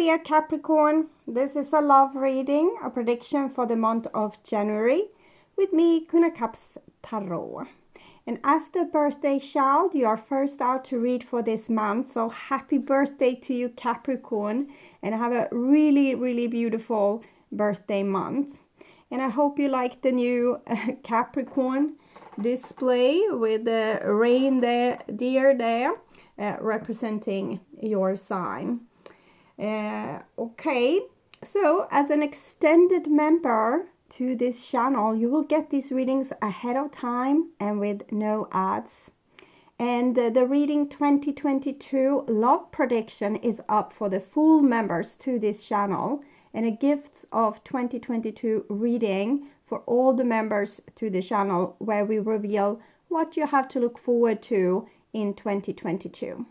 dear Capricorn. This is a love reading, a prediction for the month of January with me, GYPSY Tarot. And as the birthday child, you are first out to read for this month. So happy birthday to you, Capricorn. And have a really, really beautiful birthday month. And I hope you like the new Capricorn display with the reindeer there representing your sign. Okay, so as an extended member to this channel, you will get these readings ahead of time and with no ads. And the reading 2022 love prediction is up for the full members to this channel, and a gift of 2022 reading for all the members to the channel, where we reveal what you have to look forward to in 2022.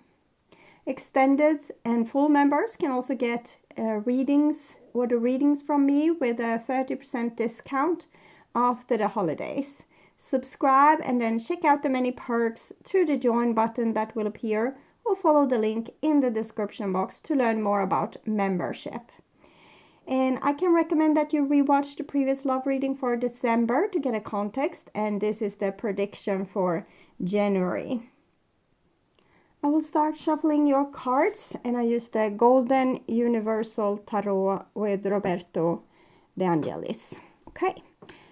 Extended and full members can also get order readings from me with a 30% discount after the holidays. Subscribe and then check out the many perks through the join button that will appear, or follow the link in the description box to learn more about membership. And I can recommend that you rewatch the previous love reading for December to get a context, and this is the prediction for January. I will start shuffling your cards, and I use the Golden Universal Tarot with Roberto De Angelis. Okay,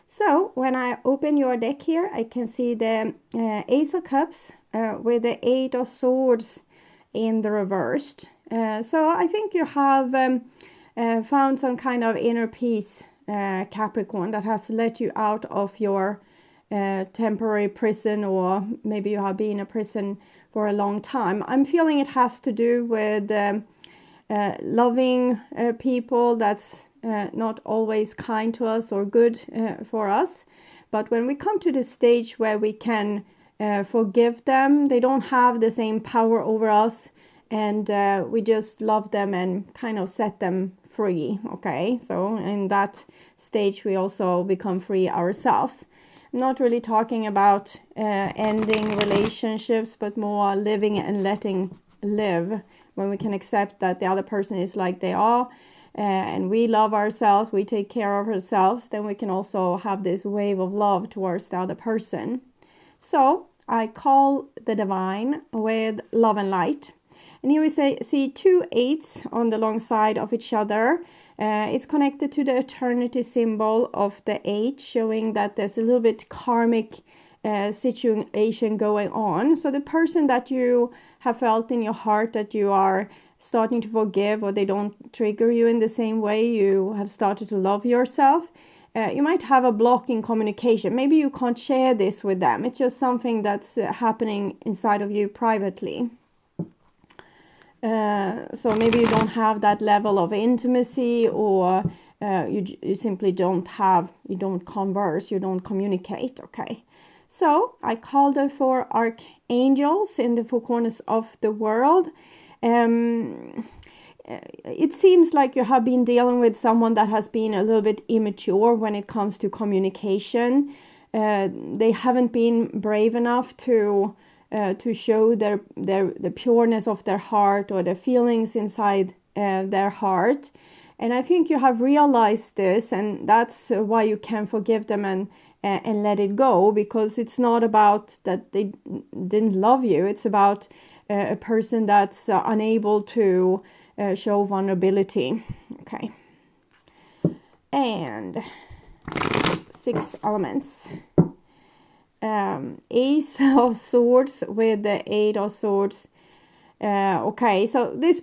so when I open your deck here, I can see the Ace of Cups with the Eight of Swords in the reversed. So I think you have found some kind of inner peace, Capricorn, that has let you out of your temporary prison, or maybe you have been in a prison for a long time. I'm feeling it has to do with loving people that's not always kind to us or good for us. But when we come to the stage where we can forgive them, they don't have the same power over us, and we just love them and kind of set them free. Okay, so in that stage we also become free ourselves. I'm not really talking about ending relationships, but more living and letting live, when we can accept that the other person is like they are, and we love ourselves, we take care of ourselves, then we can also have this wave of love towards the other person. So I call the divine with love and light. And here we see two eights on the long side of each other. It's connected to the eternity symbol of the 8, showing that there's a little bit karmic situation going on. So the person that you have felt in your heart that you are starting to forgive, or they don't trigger you in the same way you have started to love yourself, you might have a block in communication. Maybe you can't share this with them. It's just something that's happening inside of you privately. So maybe you don't have that level of intimacy, or you simply don't converse, you don't communicate. Okay, so I called the 4 archangels in the 4 corners of the world. It seems like you have been dealing with someone that has been a little bit immature when it comes to communication. They haven't been brave enough to show the pureness of their heart, or the feelings inside their heart. And I think you have realized this, and that's why you can forgive them and let it go, because it's not about that they didn't love you. It's about a person that's unable to show vulnerability. Okay, and 6 elements. Ace of Swords with the 8 of Swords. Okay, so this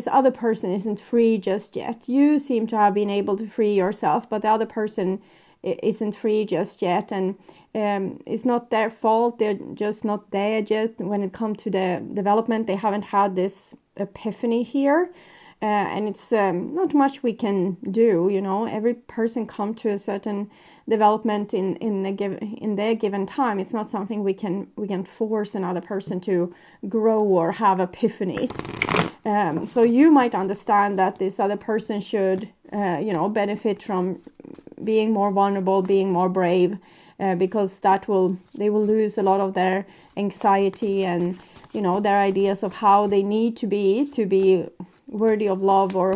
other person isn't free just yet. You seem to have been able to free yourself, but the other person isn't free just yet, and it's not their fault. They're just not there yet when it comes to the development. They haven't had this epiphany here, and it's not much we can do. You know, every person come to a certain development in their given time. It's not something we can force another person to grow or have epiphanies. So you might understand that this other person should benefit from being more vulnerable, being more brave, because they will lose a lot of their anxiety and their ideas of how they need to be worthy of love or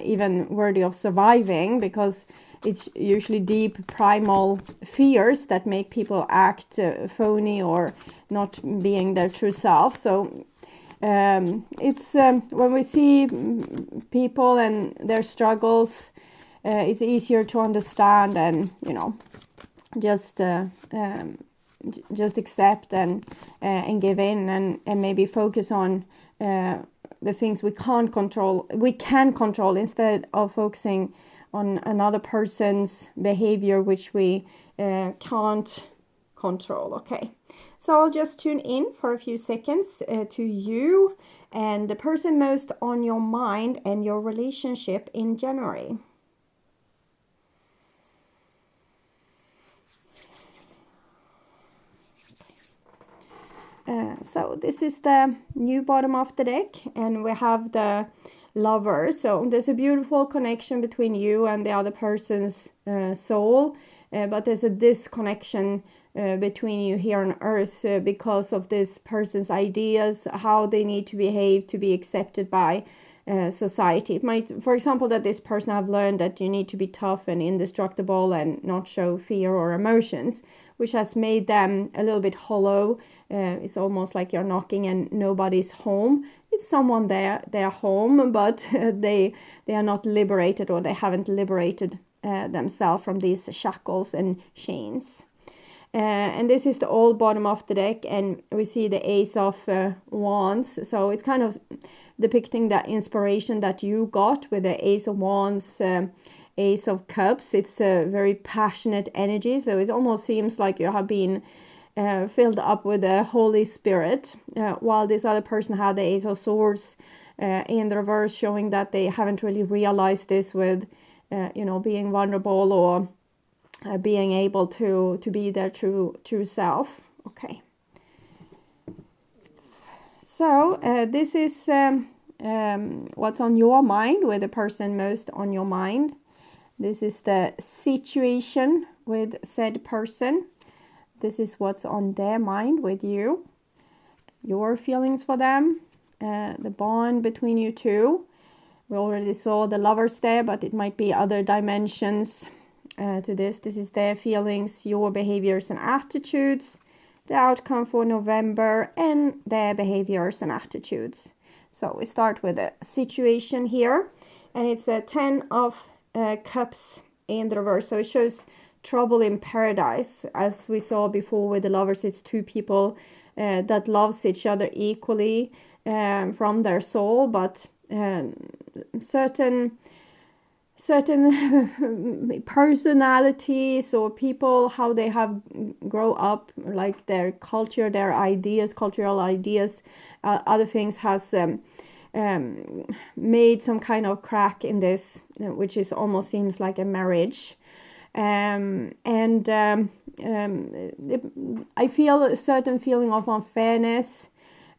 even worthy of surviving, because it's usually deep primal fears that make people act phony or not being their true self. So it's when we see people and their struggles, it's easier to understand and, you know, just accept and give in and maybe focus on the things we can't control. We can control, instead of focusing on another person's behavior, which we can't control. Okay, so I'll just tune in for a few seconds to you and the person most on your mind and your relationship in January. So this is the new bottom of the deck, and we have the Lover. So there's a beautiful connection between you and the other person's soul, but there's a disconnection between you here on earth because of this person's ideas, how they need to behave to be accepted by society. It might, for example, that this person have learned that you need to be tough and indestructible and not show fear or emotions, which has made them a little bit hollow. It's almost like you're knocking and nobody's home. It's someone there, they're home, but they are not liberated, or they haven't liberated themselves from these shackles and chains. And this is the old bottom of the deck, and we see the Ace of Wands. So it's kind of depicting that inspiration that you got with the Ace of Wands, Ace of Cups. It's a very passionate energy, so it almost seems like you have been filled up with the Holy Spirit, while this other person had the Ace of Swords in the reverse, showing that they haven't really realized this with, being vulnerable or being able to be their true self. Okay. So this is what's on your mind, with the person most on your mind. This is the situation with said person. This is what's on their mind with you. Your feelings for them, the bond between you two. We already saw the Lovers there, but it might be other dimensions to this. This is their feelings, your behaviors and attitudes, the outcome for November, and their behaviors and attitudes. So we start with the situation here, and it's a 10 of Cups in the reverse. So it shows trouble in paradise. As we saw before with the Lovers, it's two people that loves each other equally from their soul, but certain personalities or people, how they have grow up, like their culture, their ideas, cultural ideas, other things has made some kind of crack in this, which is almost seems like a marriage. I feel a certain feeling of unfairness.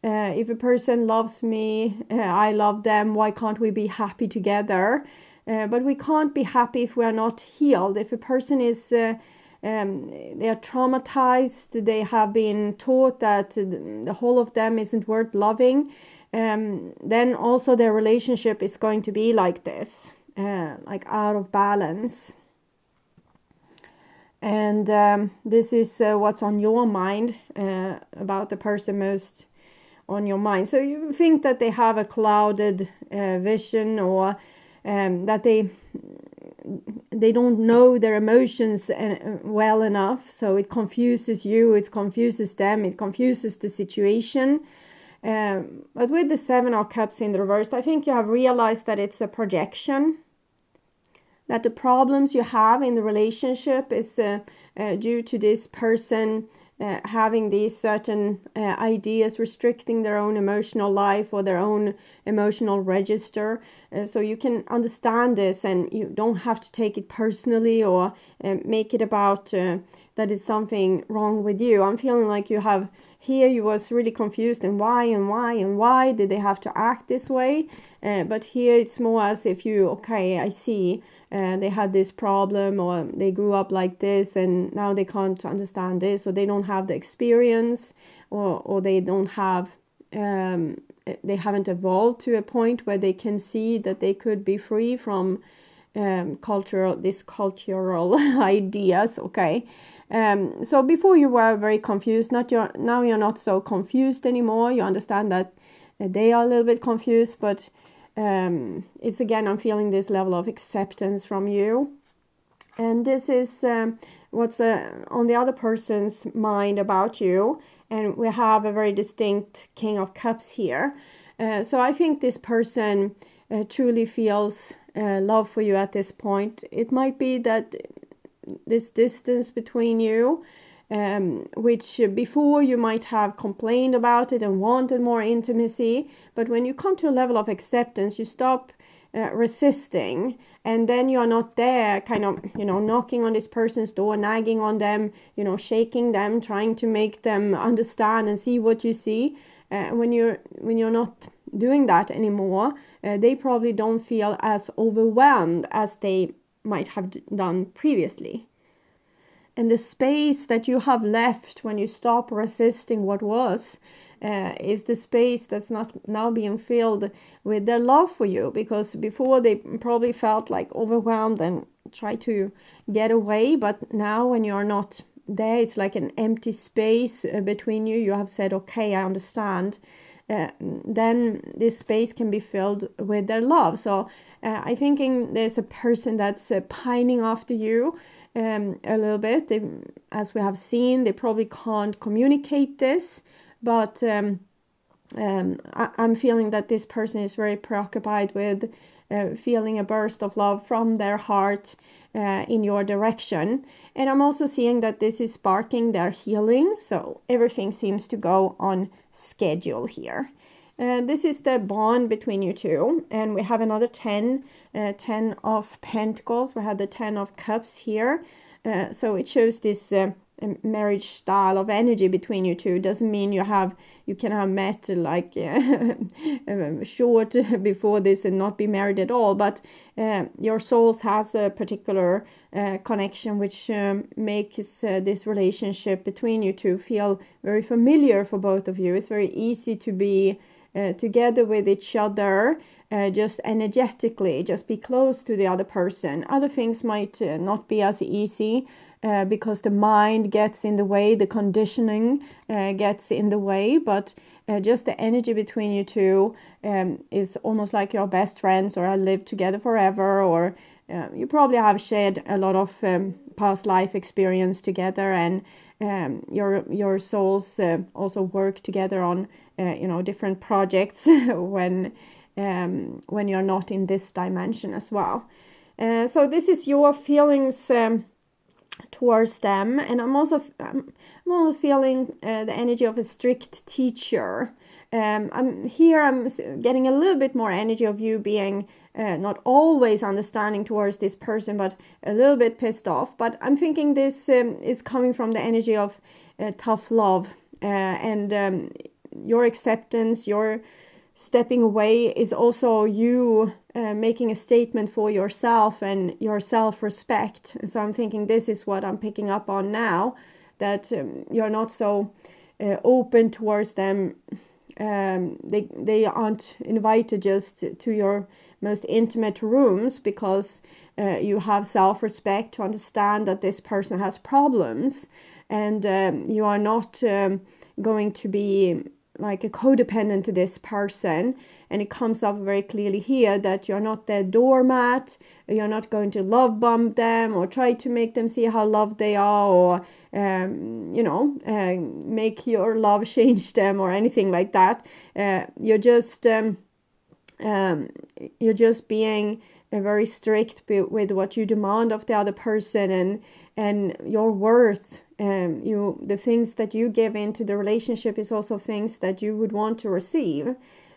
If a person loves me, I love them, why can't we be happy together? But we can't be happy if we are not healed. If a person is, they are traumatized, they have been taught that the whole of them isn't worth loving, then also their relationship is going to be like this, like out of balance. And this is what's on your mind about the person most on your mind. So you think that they have a clouded vision, or that they don't know their emotions well enough. So it confuses you, it confuses them, it confuses the situation. But with the 7 of Cups in the reverse, I think you have realized that it's a projection. That the problems you have in the relationship is due to this person having these certain ideas, restricting their own emotional life or their own emotional register. So you can understand this, and you don't have to take it personally or make it about that it's something wrong with you. I'm feeling like you have here, you was really confused, and why did they have to act this way? But here it's more as if you, okay, I see, they had this problem, or they grew up like this, and now they can't understand this, or they don't have the experience, or they don't have they haven't evolved to a point where they can see that they could be free from cultural ideas. Okay. So before you were very confused, now you're not so confused anymore. You understand that they are a little bit confused, but it's again, I'm feeling this level of acceptance from you. And this is what's on the other person's mind about you. And we have a very distinct King of Cups here. So I think this person truly feels love for you at this point. It might be that this distance between you, which before you might have complained about it and wanted more intimacy, but when you come to a level of acceptance, you stop resisting, and then you're not there kind of, knocking on this person's door, nagging on them, shaking them, trying to make them understand and see what you see. When you're not doing that anymore, they probably don't feel as overwhelmed as they might have done previously. And the space that you have left when you stop resisting what was is the space that's not now being filled with their love for you, because before they probably felt like overwhelmed and tried to get away, but now when you're not there, it's like an empty space between you. You have said, okay, I understand. Then this space can be filled with their love. So I'm thinking there's a person that's pining after you a little bit. As we have seen, they probably can't communicate this, but I'm feeling that this person is very preoccupied with feeling a burst of love from their heart in your direction. And I'm also seeing that this is sparking their healing. So everything seems to go on schedule here. This is the bond between you two. And we have another 10 of Pentacles. We have the 10 of Cups here. So it shows this marriage style of energy between you two. Doesn't mean you can have met like short before this and not be married at all, but your souls has a particular connection which makes this relationship between you two feel very familiar for both of you. It's very easy to be together with each other, just energetically, just be close to the other person. Other things might not be as easy because the mind gets in the way, the conditioning gets in the way, but just the energy between you two is almost like your best friends, or live together forever, or you probably have shared a lot of past life experience together, and your souls also work together on different projects when you're not in this dimension as well. So this is your feelings towards them, and I'm almost feeling the energy of a strict teacher. I'm getting a little bit more energy of you being not always understanding towards this person, but a little bit pissed off. But I'm thinking this is coming from the energy of tough love, and your acceptance, your stepping away is also you making a statement for yourself and your self-respect. So I'm thinking this is what I'm picking up on now, that you're not so open towards them. They aren't invited just to your most intimate rooms because you have self-respect to understand that this person has problems, and you are not going to be like a codependent to this person. And it comes up very clearly here that you're not their doormat, you're not going to love bomb them or try to make them see how loved they are, or make your love change them or anything like that. You're just being very strict with what you demand of the other person, and your worth. The things that you give into the relationship is also things that you would want to receive.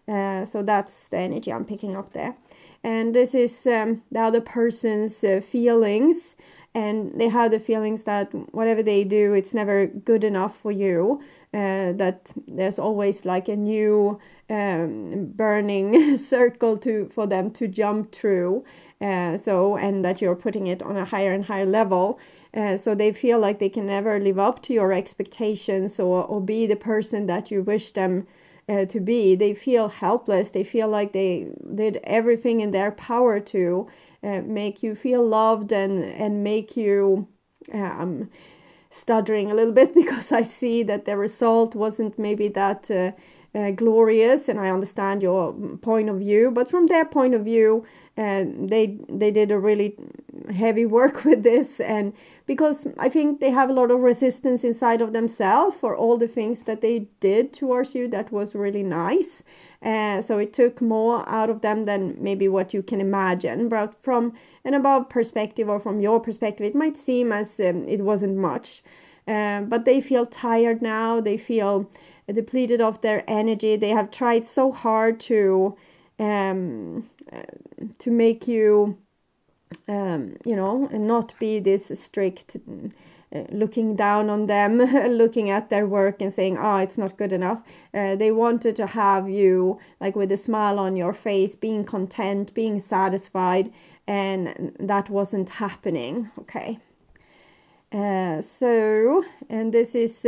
So that's the energy I'm picking up there. And this is the other person's feelings, and they have the feelings that whatever they do, it's never good enough for you. That there's always like a new burning circle for them to jump through. And that you're putting it on a higher and higher level. So they feel like they can never live up to your expectations or be the person that you wish them to be. They feel helpless. They feel like they did everything in their power to make you feel loved and make you stuttering a little bit because I see that the result wasn't maybe that glorious, and I understand your point of view, but from their point of view, they did a really heavy work with this, and because I think they have a lot of resistance inside of themselves for all the things that they did towards you that was really nice, so it took more out of them than maybe what you can imagine. But from an above perspective, or from your perspective, it might seem as it wasn't much, but they feel tired now. They feel depleted of their energy. They have tried so hard to make you and not be this strict, looking down on them, looking at their work and saying, it's not good enough. They wanted to have you like with a smile on your face, being content, being satisfied, and that wasn't happening. Okay. And this is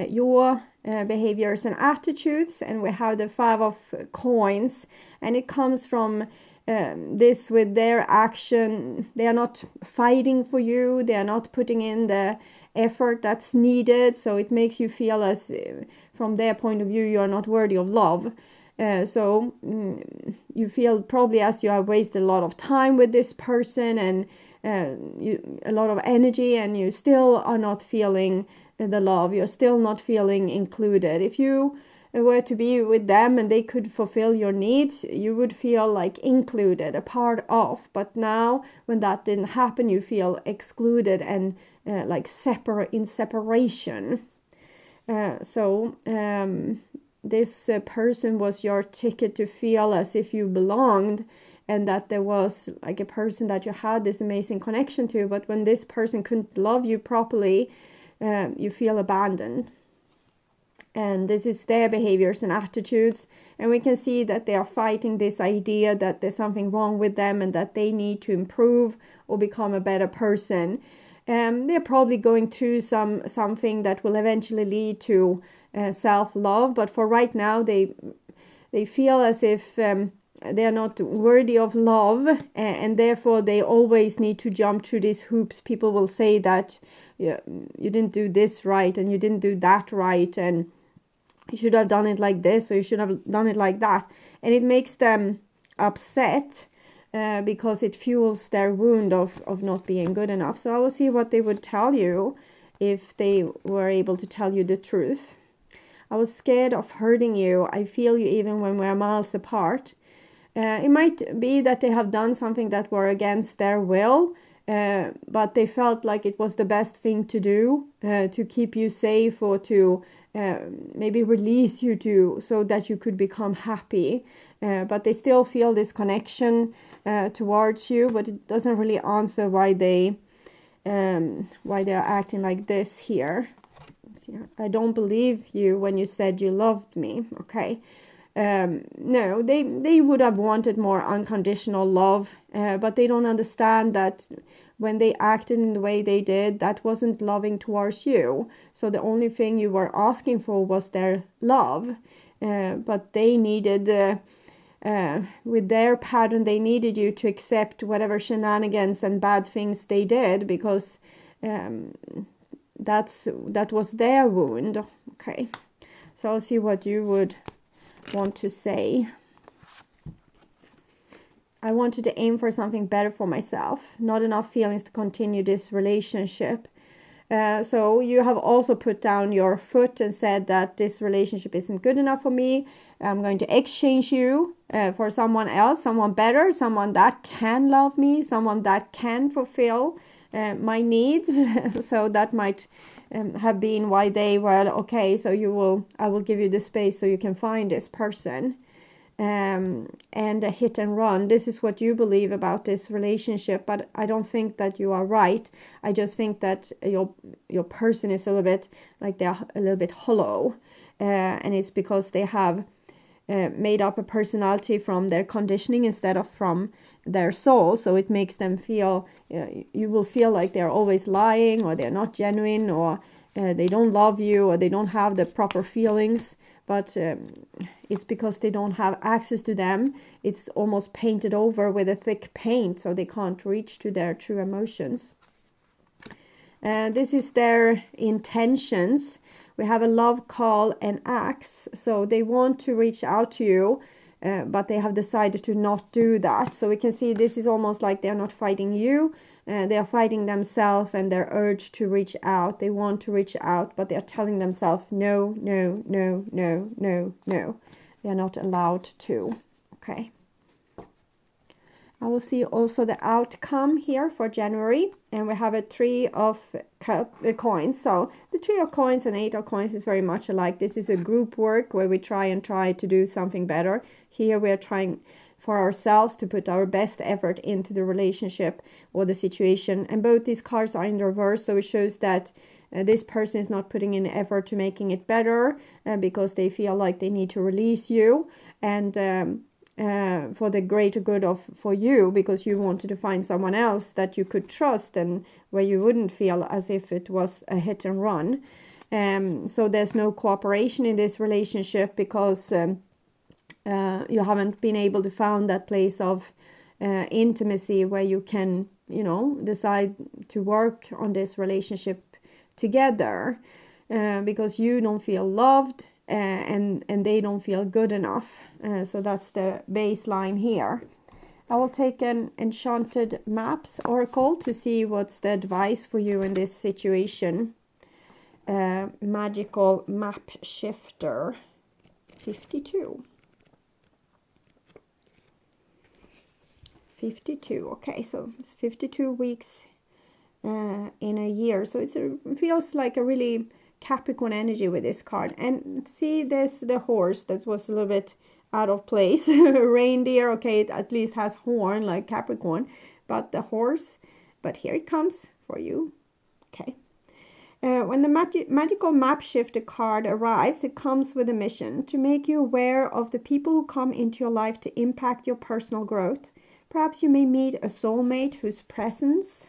your behaviors and attitudes, and we have the 5 of coins, and it comes from this with their action. They are not fighting for you. They are not putting in the effort that's needed, so it makes you feel as from their point of view you are not worthy of love. So you feel probably as you have wasted a lot of time with this person and a lot of energy, and you still are not feeling the love. You're still not feeling included. If you were to be with them and they could fulfill your needs, you would feel like included, a part of. But now when that didn't happen, you feel excluded and like in separation. This person was your ticket to feel as if you belonged, and that there was like a person that you had this amazing connection to. But when this person couldn't love you properly, you feel abandoned. And this is their behaviors and attitudes, and we can see that they are fighting this idea that there's something wrong with them and that they need to improve or become a better person. They're probably going through something that will eventually lead to self-love, but for right now they feel as if they are not worthy of love, and therefore they always need to jump through these hoops. People will say that you didn't do this right and you didn't do that right, and you should have done it like this, or you should have done it like that. And it makes them upset because it fuels their wound of not being good enough. So I will see what they would tell you if they were able to tell you the truth. I was scared of hurting you. I feel you even when we're miles apart. It might be that they have done something that were against their will, but they felt like it was the best thing to do to keep you safe, or to maybe release you so that you could become happy. But they still feel this connection towards you, but it doesn't really answer why they are acting like this here. I don't believe you when you said you loved me. Okay. No, they would have wanted more unconditional love, but they don't understand that when they acted in the way they did, that wasn't loving towards you. So the only thing you were asking for was their love, but they needed, with their pattern, they needed you to accept whatever shenanigans and bad things they did, because that was their wound. Okay, so I'll see what you would want to say. I wanted to aim for something better for myself. Not enough feelings to continue this relationship. So you have also put down your foot and said that this relationship isn't good enough for me. I'm going to exchange you for someone else, someone better, someone that can love me, someone that can fulfill my needs. So that might have been why they were okay. So I will give you the space so you can find this person, and a hit and run. This is what you believe about this relationship, but I don't think that you are right. I just think that your person is a little bit like they're a little bit hollow, and it's because they have made up a personality from their conditioning instead of from their soul. So it makes them feel, you will feel like they're always lying, or they're not genuine, or they don't love you, or they don't have the proper feelings, but it's because they don't have access to them. It's almost painted over with a thick paint, so they can't reach to their true emotions. This is their intentions. We have a love call and axe, so they want to reach out to you, but they have decided to not do that. So we can see this is almost like they're not fighting you, they are fighting themselves and their urge to reach out. They want to reach out, but they are telling themselves no, no, no, no, no, no. They are not allowed to. Okay. I will see also the outcome here for January, and we have a 3 of coins. So the 3 of coins and 8 of coins is very much alike. This is a group work where we try to do something better. Here we are trying for ourselves to put our best effort into the relationship or the situation. And both these cards are in reverse, so it shows that this person is not putting in effort to making it better because they feel like they need to release you, and for the greater good for you, because you wanted to find someone else that you could trust and where you wouldn't feel as if it was a hit and run. So there's no cooperation in this relationship because you haven't been able to find that place of intimacy where you can, decide to work on this relationship together, because you don't feel loved and they don't feel good enough. So that's the baseline here. I will take an Enchanted Maps Oracle to see what's the advice for you in this situation. Magical Map Shifter 52. 52. Okay, so it's 52 weeks in a year. So it feels like a really Capricorn energy with this card. And see this, the horse that was a little bit out of place. Reindeer, okay, it at least has horn like Capricorn, but the horse, but here it comes for you. Okay. When the magical map shifter card arrives, it comes with a mission to make you aware of the people who come into your life to impact your personal growth. Perhaps you may meet a soulmate whose presence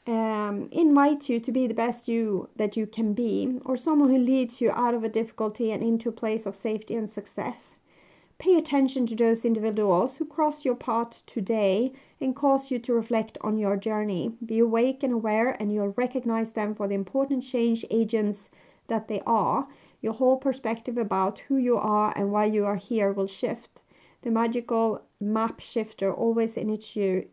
invite you to be the best you that you can be, or someone who leads you out of a difficulty and into a place of safety and success. Pay attention to those individuals who cross your path today and cause you to reflect on your journey. Be awake and aware, and you'll recognize them for the important change agents that they are. Your whole perspective about who you are and why you are here will shift. The magical map shifter always initiates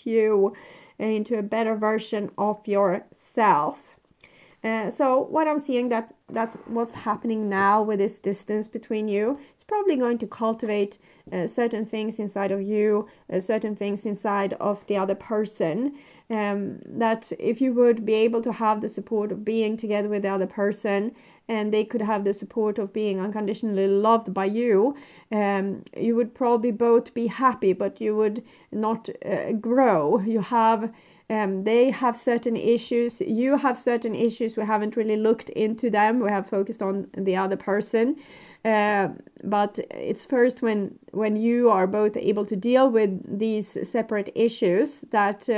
you into a better version of yourself. So what I'm seeing that what's happening now with this distance between you, it's probably going to cultivate certain things inside of you, certain things inside of the other person. That if you would be able to have the support of being together with the other person, and they could have the support of being unconditionally loved by you, you would probably both be happy, but you would not grow. You have they have certain issues, you have certain issues. We haven't really looked into them. We have focused on the other person. But it's first when you are both able to deal with these separate issues that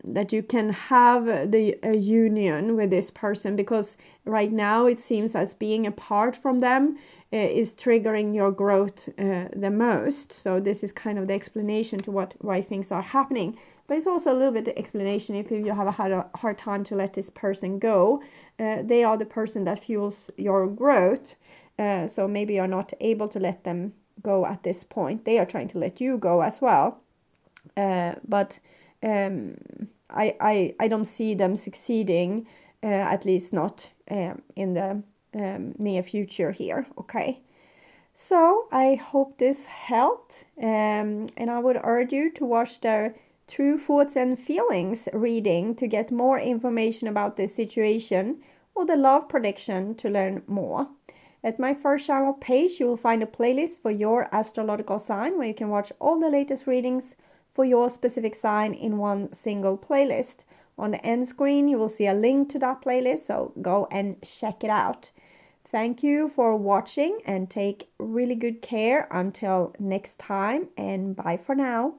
that you can have a union with this person, because right now it seems as being apart from them is triggering your growth the most. So this is kind of the explanation to why things are happening. But it's also a little bit of explanation if you have had a hard time to let this person go. They are the person that fuels your growth. So maybe you're not able to let them go at this point. They are trying to let you go as well. But I don't see them succeeding, at least not in the near future here. Okay, so I hope this helped, and I would urge you to watch their True Thoughts and Feelings reading to get more information about this situation, or the love prediction to learn more. At my first channel page, you will find a playlist for your astrological sign where you can watch all the latest readings for your specific sign in one single playlist. On the end screen, you will see a link to that playlist, so go and check it out. Thank you for watching, and take really good care until next time, and bye for now.